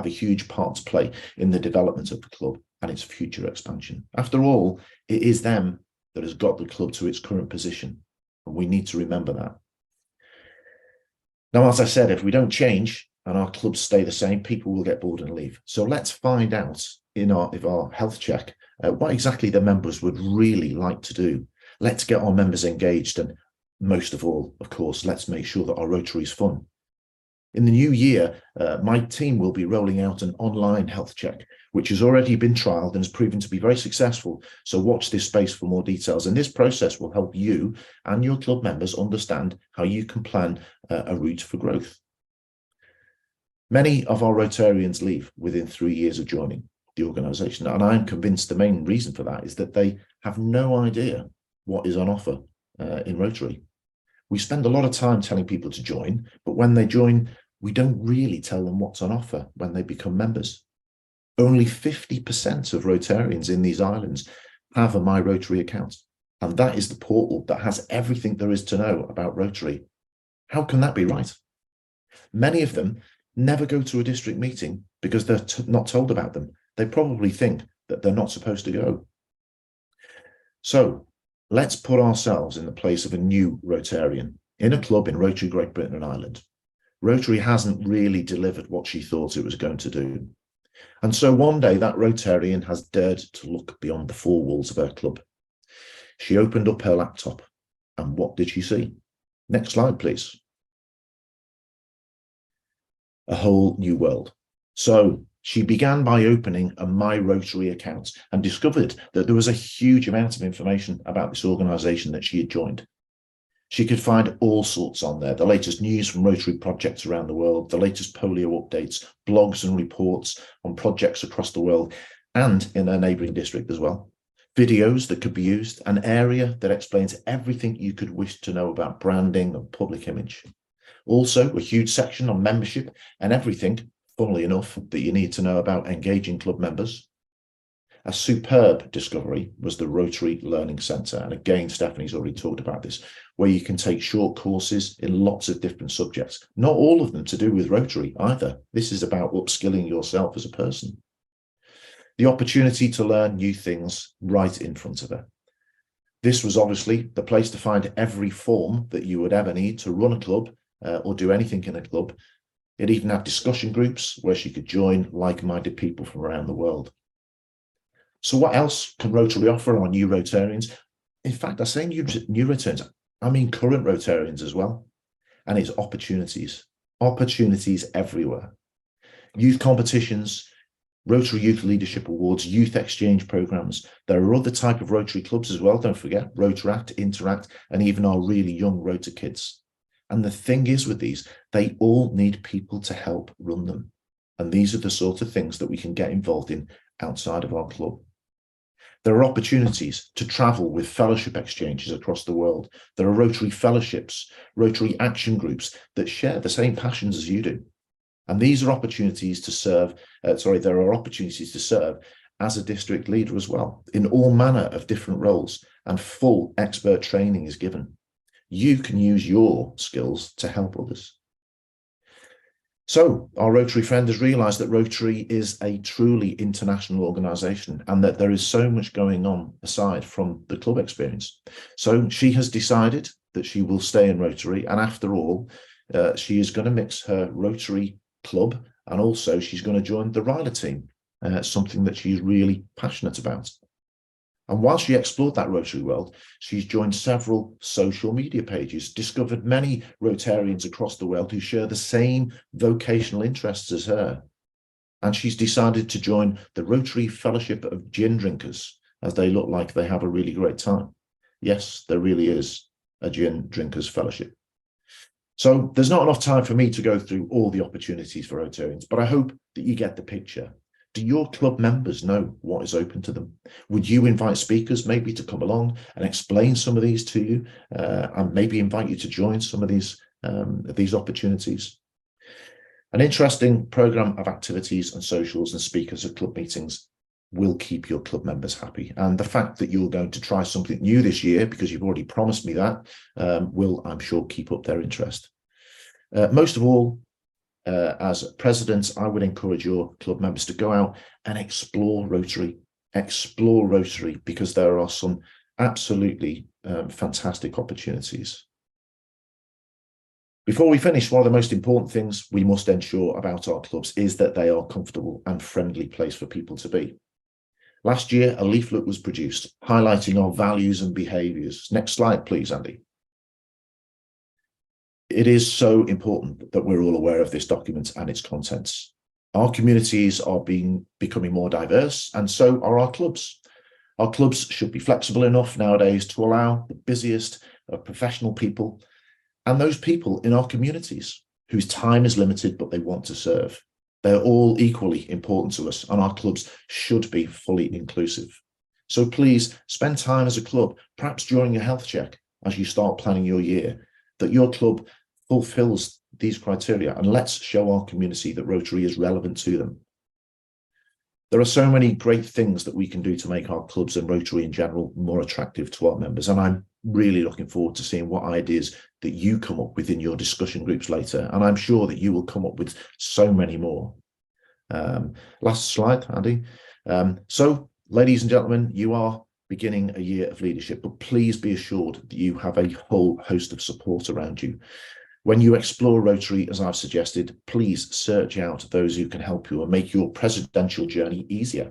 a huge part to play in the development of the club and its future expansion. After all, it is them that has got the club to its current position. And we need to remember that. Now, as I said, if we don't change and our clubs stay the same, people will get bored and leave. So let's find out in our health check what exactly the members would really like to do. Let's get our members engaged, and most of all, of course, let's make sure that our Rotary is fun. In the new year, my team will be rolling out an online health check, which has already been trialled and has proven to be very successful. So watch this space for more details. And this process will help you and your club members understand how you can plan a route for growth. Many of our Rotarians leave within 3 years of joining the organisation, and I am convinced the main reason for that is that they have no idea what is on offer in Rotary. We spend a lot of time telling people to join, but when they join, we don't really tell them what's on offer when they become members. Only 50% of Rotarians in these islands have a My Rotary account, and that is the portal that has everything there is to know about Rotary. How can that be right? Many of them never go to a district meeting because they're not told about them. They probably think that they're not supposed to go. So let's put ourselves in the place of a new Rotarian in a club in Rotary Great Britain and Ireland. Rotary hasn't really delivered what she thought it was going to do. And so one day that Rotarian has dared to look beyond the four walls of her club. She opened up her laptop, and what did she see? Next slide, please. A whole new world. So She began by opening a My Rotary account and discovered that there was a huge amount of information about this organisation that she had joined. She could find all sorts on there, the latest news from Rotary projects around the world, the latest polio updates, blogs and reports on projects across the world and in her neighbouring district as well. Videos that could be used, an area that explains everything you could wish to know about branding and public image. Also, a huge section on membership and everything, funnily enough, that you need to know about engaging club members. A superb discovery was the Rotary Learning Centre. And again, Stephanie's already talked about this, where you can take short courses in lots of different subjects. Not all of them to do with Rotary either. This is about upskilling yourself as a person. The opportunity to learn new things right in front of her. This was obviously the place to find every form that you would ever need to run a club or do anything in a club. It even had discussion groups where she could join like-minded people from around the world. So what else can Rotary offer our new Rotarians? In fact, I say new Rotarians, I mean current Rotarians as well. And it's opportunities everywhere. Youth competitions, Rotary Youth Leadership Awards, youth exchange programs. There are other type of Rotary clubs as well, don't forget, Rotaract, Interact, and even our really young Rotary kids. And the thing is with these, they all need people to help run them. And these are the sort of things that we can get involved in outside of our club. There are opportunities to travel with fellowship exchanges across the world. There are Rotary fellowships, Rotary action groups that share the same passions as you do. And these are opportunities to serve, there are opportunities to serve as a district leader as well, in all manner of different roles, and full expert training is given. You can use your skills to help others. So our Rotary friend has realised that Rotary is a truly international organisation and that there is so much going on aside from the club experience. So she has decided that she will stay in Rotary, and after all, she is going to mix her Rotary club and also she's going to join the Ryler team, something that she's really passionate about. And while she explored that Rotary world, she's joined several social media pages, discovered many Rotarians across the world who share the same vocational interests as her. And she's decided to join the Rotary Fellowship of Gin Drinkers, as they look like they have a really great time. Yes, there really is a Gin Drinkers Fellowship. So there's not enough time for me to go through all the opportunities for Rotarians, but I hope that you get the picture. Do your club members know what is open to them? Would you invite speakers maybe to come along and explain some of these to you, and maybe invite you to join some of these opportunities? An interesting programme of activities and socials and speakers at club meetings will keep your club members happy. And the fact that you're going to try something new this year, because you've already promised me that, will, I'm sure, keep up their interest. Most of all, as president, I would encourage your club members to go out and explore Rotary, because there are some absolutely fantastic opportunities. Before we finish, one of the most important things we must ensure about our clubs is that they are a comfortable and friendly place for people to be. Last year, a leaflet was produced highlighting our values and behaviours. Next slide, please, Andy. It is so important that we're all aware of this document and its contents. Our communities are becoming more diverse, and so are our clubs. Our clubs should be flexible enough nowadays to allow the busiest of professional people and those people in our communities whose time is limited but they want to serve. They're all equally important to us, and our clubs should be fully inclusive. So please spend time as a club, perhaps during a health check as you start planning your year, that your club fulfills these criteria, and let's show our community that Rotary is relevant to them. There are so many great things that we can do to make our clubs and Rotary in general more attractive to our members, and I'm really looking forward to seeing what ideas that you come up with in your discussion groups later, and I'm sure that you will come up with so many more. Last slide, Andy. So, ladies and gentlemen, you are beginning a year of leadership, but please be assured that you have a whole host of support around you. When you explore Rotary, as I've suggested, please search out those who can help you and make your presidential journey easier.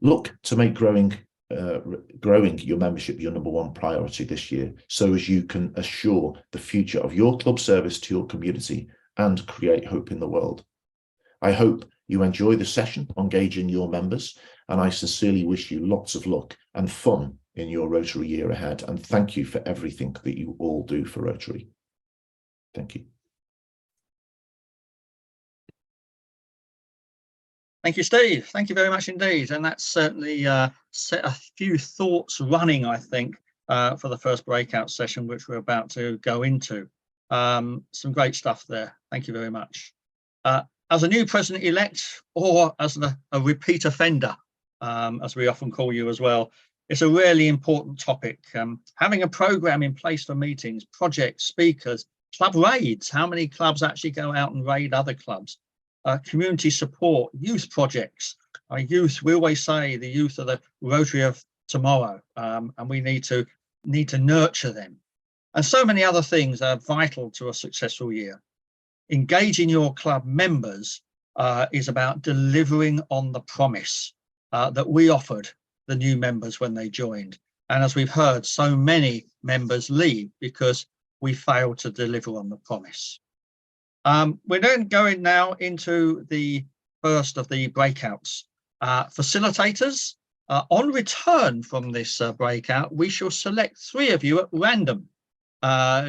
Look to make growing your membership your #1 priority this year, so as you can assure the future of your club service to your community and create hope in the world. I hope you enjoy the session, engaging your members, and I sincerely wish you lots of luck and fun in your Rotary year ahead. And thank you for everything that you all do for Rotary. Thank you. Thank you, Steve. Thank you very much indeed. And that's certainly set a few thoughts running, I think, for the first breakout session, which we're about to go into. Some great stuff there. Thank you very much. As a new president-elect, or as a repeat offender, as we often call you as well, it's a really important topic. Having a program in place for meetings, projects, speakers, club raids. How many clubs actually go out and raid other clubs? Community support, youth projects. Our youth, we always say the youth are the Rotary of tomorrow, and we need to nurture them. And so many other things are vital to a successful year. Engaging your club members is about delivering on the promise that we offered the new members when they joined. And as we've heard, so many members leave because we failed to deliver on the promise. We're then going now into the first of the breakouts. Facilitators, on return from this breakout, we shall select 3 of you at random,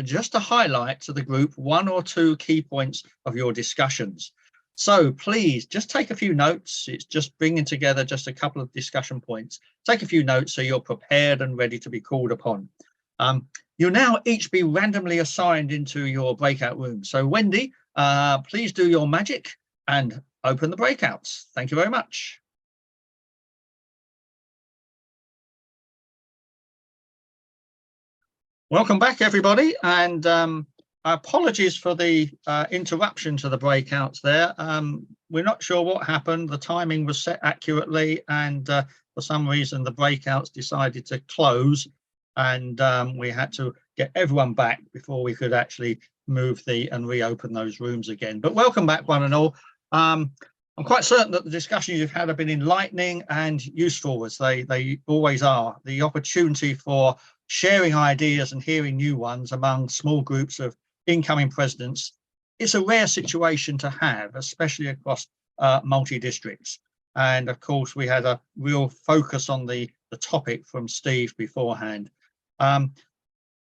just to highlight to the group 1 or 2 key points of your discussions. So please just take a few notes. It's just bringing together just a couple of discussion points. Take a few notes so you're prepared and ready to be called upon. You'll now each be randomly assigned into your breakout room. So Wendy, please do your magic and open the breakouts. Thank you very much. Welcome back, everybody, and apologies for the interruption to the breakouts there. We're not sure what happened. The timing was set accurately, and for some reason the breakouts decided to close, and we had to get everyone back before we could actually move and reopen those rooms again. But welcome back, one and all. I'm quite certain that the discussions you've had have been enlightening and useful, as they always are. The opportunity for sharing ideas and hearing new ones among small groups of incoming presidents, it's a rare situation to have, especially across multi-districts. And of course, we had a real focus on the topic from Steve beforehand.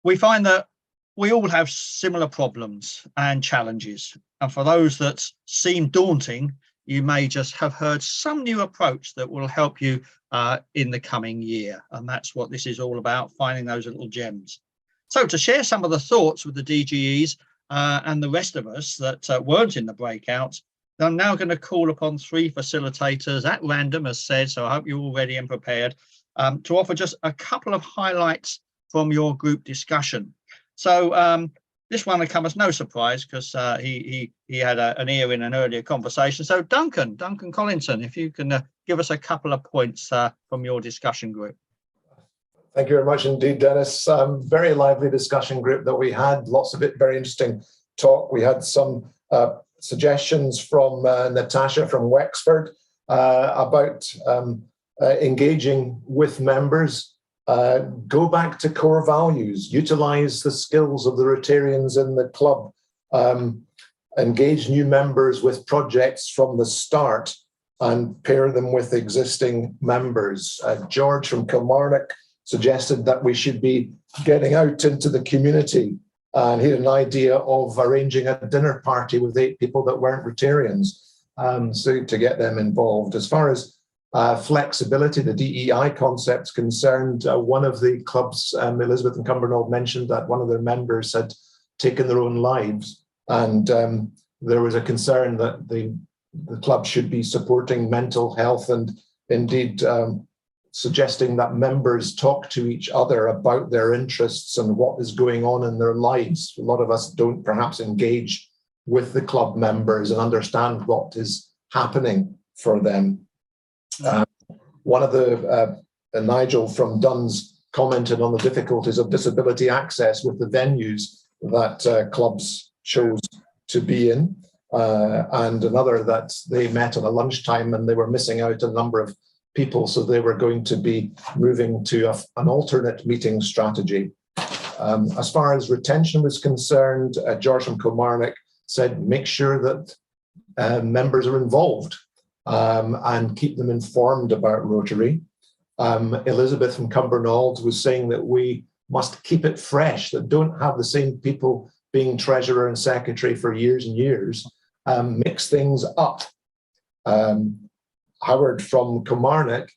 We find that we all have similar problems and challenges. And for those that seem daunting, you may just have heard some new approach that will help you in the coming year. And that's what this is all about, finding those little gems. So to share some of the thoughts with the DGEs and the rest of us that weren't in the breakout, I'm now going to call upon 3 facilitators at random, as said, so I hope you're all ready and prepared, to offer just a couple of highlights from your group discussion. So this one will come as no surprise because he had an ear in an earlier conversation. So Duncan Collinson, if you can give us a couple of points from your discussion group. Thank you very much indeed, Dennis. Very lively discussion group that we had. Lots of it, very interesting talk. We had some suggestions from Natasha from Wexford about engaging with members. Go back to core values, utilize the skills of the Rotarians in the club, engage new members with projects from the start and pair them with existing members. George from Kilmarnock suggested that we should be getting out into the community, and he had an idea of arranging a dinner party with 8 people that weren't Rotarians, so to get them involved. As far as flexibility, the DEI concept's concerned, one of the clubs, Elizabeth and Cumbernauld, mentioned that one of their members had taken their own lives, and there was a concern that the club should be supporting mental health and indeed suggesting that members talk to each other about their interests and what is going on in their lives. A lot of us don't perhaps engage with the club members and understand what is happening for them. One of the, Nigel from Duns commented on the difficulties of disability access with the venues that clubs chose to be in, and another that they met at a lunchtime and they were missing out a number of people, so they were going to be moving to an alternate meeting strategy. As far as retention was concerned, George from Kilmarnock said make sure that members are involved and keep them informed about Rotary. Elizabeth from Cumbernauld was saying that we must keep it fresh, that don't have the same people being treasurer and secretary for years and years, mix things up. Howard from Kilmarnock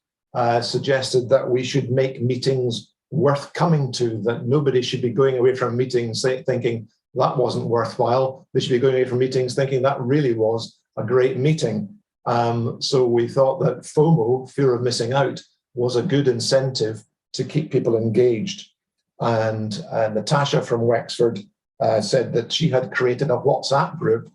suggested that we should make meetings worth coming to, that nobody should be going away from meetings thinking that wasn't worthwhile. They should be going away from meetings thinking that really was a great meeting. So we thought that FOMO, fear of missing out, was a good incentive to keep people engaged. And Natasha from Wexford said that she had created a WhatsApp group,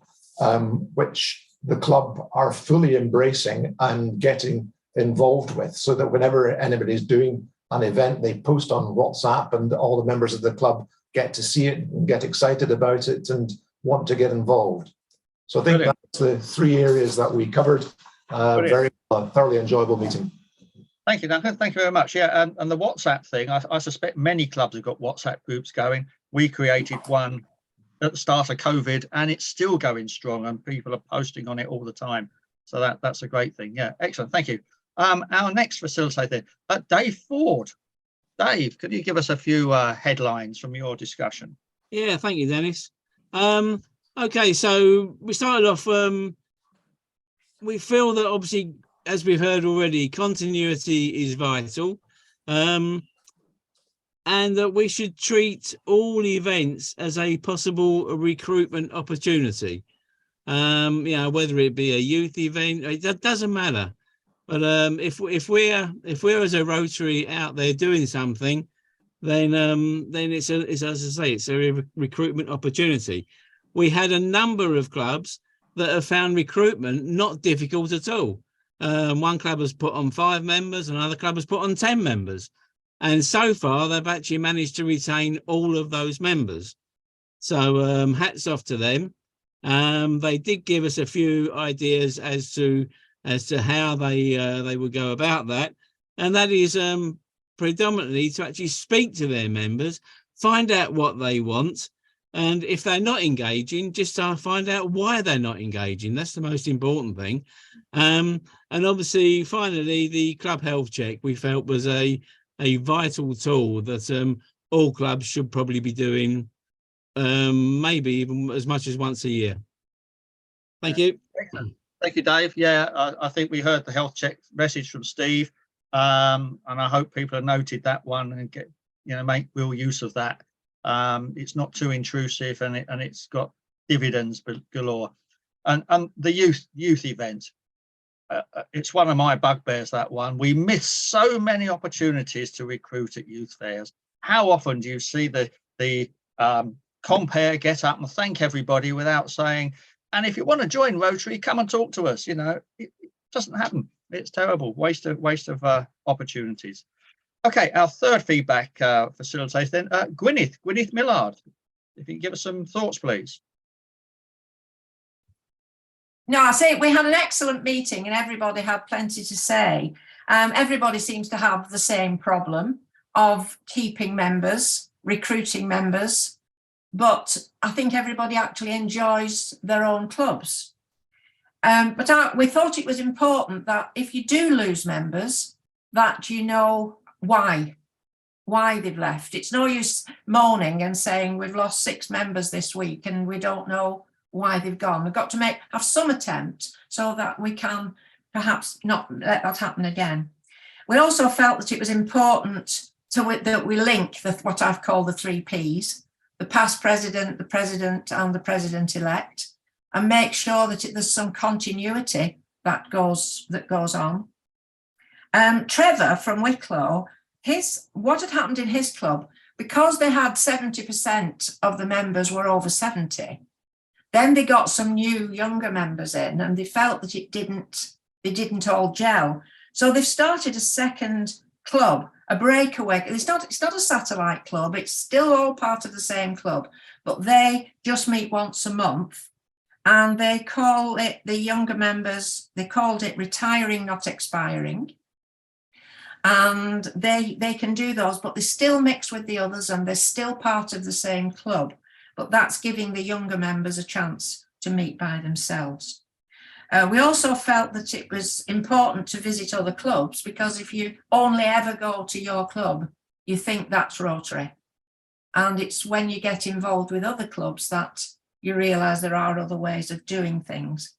which the club are fully embracing and getting involved with, so that whenever anybody's doing an event, they post on WhatsApp and all the members of the club get to see it and get excited about it and want to get involved. So I think Brilliant. that's the 3 areas that we covered. Very thoroughly enjoyable meeting. Thank you, Duncan. Thank you very much. Yeah, and the WhatsApp thing, I suspect many clubs have got WhatsApp groups going. We created one at the start of COVID, and it's still going strong, and people are posting on it all the time. So that's a great thing. Yeah, excellent. Thank you. Our next facilitator, Dave Ford. Dave, could you give us a few headlines from your discussion? Yeah, thank you, Dennis. Okay, so we started off, we feel that obviously, as we've heard already, continuity is vital, and that we should treat all events as a possible recruitment opportunity. You know, whether it be a youth event, it doesn't matter. But if we're as a Rotary out there doing something, then it's as I say, it's a recruitment opportunity. We had a number of clubs that have found recruitment not difficult at all. One club has put on 5 members, another club has put on 10 members. And so far, they've actually managed to retain all of those members. So hats off to them. They did give us a few ideas as to how they would go about that. And that is predominantly to actually speak to their members, find out what they want. And if they're not engaging, just find out why they're not engaging. That's the most important thing. And obviously, finally, the club health check we felt was a vital tool that all clubs should probably be doing, maybe even as much as once a year. Thank you. Excellent. Thank you, Dave. Yeah, I think we heard the health check message from Steve, and I hope people have noted that one and make real use of that. It's not too intrusive, and it's got dividends galore. And the youth event, it's one of my bugbears, that one. We miss so many opportunities to recruit at youth fairs. How often do you see the compere get up and thank everybody without saying, and if you want to join Rotary, come and talk to us? It doesn't happen. It's terrible. Waste of opportunities. Okay, our third feedback facilitator then, Gwyneth Millard. If you can give us some thoughts, please. No, I say we had an excellent meeting and everybody had plenty to say. Everybody seems to have the same problem of keeping members, recruiting members, but I think everybody actually enjoys their own clubs. But we thought it was important that if you do lose members, that you know why they've left. It's no use moaning and saying we've lost 6 members this week and we don't know why they've gone. We've got to have some attempt so that we can perhaps not let that happen again. We also felt that it was important that we link what I've called the 3 Ps, the past president, the president and the president-elect, and make sure that there's some continuity that goes on. Trevor from Wicklow, what had happened in his club, because they had 70% of the members were over 70, then they got some new younger members in and they felt that they didn't all gel. So they've started a second club, a breakaway. It's not a satellite club, it's still all part of the same club, but they just meet once a month and they call it, the younger members, they called it retiring, not expiring. And they can do those, but they still mix with the others and they're still part of the same club. But that's giving the younger members a chance to meet by themselves. We also felt that it was important to visit other clubs, because if you only ever go to your club, you think that's Rotary. And it's when you get involved with other clubs that you realise there are other ways of doing things.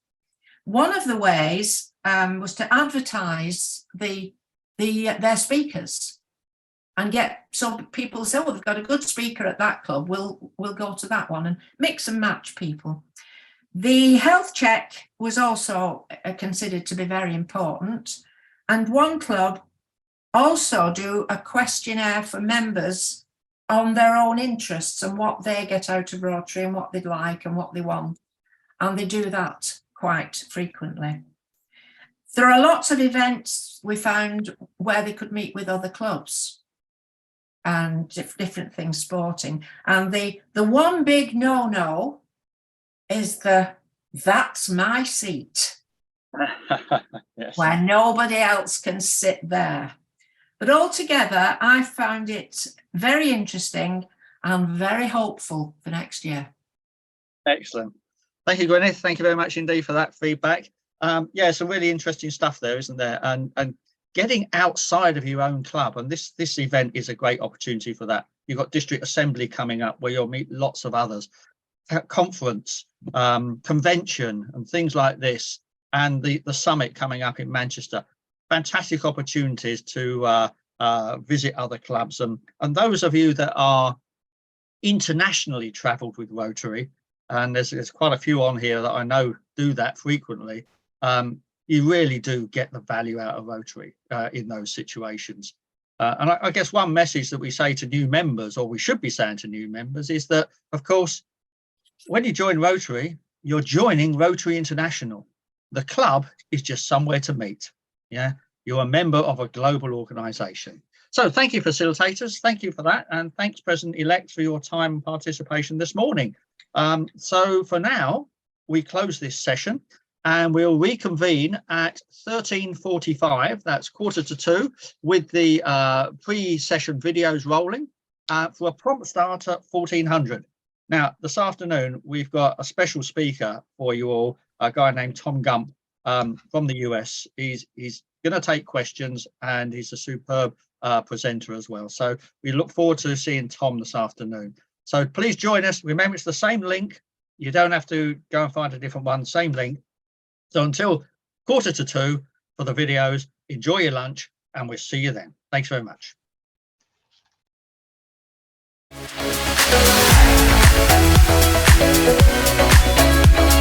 One of the ways was to advertise their speakers and get, so people say, oh, they've got a good speaker at that club, we'll go to that one, and mix and match people. The health check was also considered to be very important, and one club also do a questionnaire for members on their own interests and what they get out of Rotary and what they'd like and what they want, and they do that quite frequently. There are lots of events we found where they could meet with other clubs and different things sporting, and the one big no-no is that's my seat. Yes. Where nobody else can sit there. But altogether, I found it very interesting and very hopeful for next year. Excellent. Thank you, Gwyneth. Thank you very much indeed for that feedback. Yeah, some really interesting stuff there, isn't there? And getting outside of your own club, and this event is a great opportunity for that. You've got district assembly coming up where you'll meet lots of others, conference, convention and things like this, and the summit coming up in Manchester. Fantastic opportunities to visit other clubs, and those of you that are internationally travelled with Rotary, and there's quite a few on here that I know do that frequently, you really do get the value out of Rotary in those situations. And I guess one message that we say to new members, or we should be saying to new members, is that, of course, when you join Rotary, you're joining Rotary International. The club is just somewhere to meet. Yeah, you're a member of a global organisation. So thank you, facilitators. Thank you for that. And thanks, President-elect, for your time and participation this morning. So for now, we close this session and we'll reconvene at 13:45. That's 1:45, with the pre-session videos rolling for a prompt start at 1400. Now, this afternoon, we've got a special speaker for you all, a guy named Tom Gump from the US. He's going to take questions, and he's a superb presenter as well. So we look forward to seeing Tom this afternoon. So please join us. Remember, it's the same link. You don't have to go and find a different one, same link. So until 1:45 for the videos, enjoy your lunch, and we'll see you then. Thanks very much. Thank you.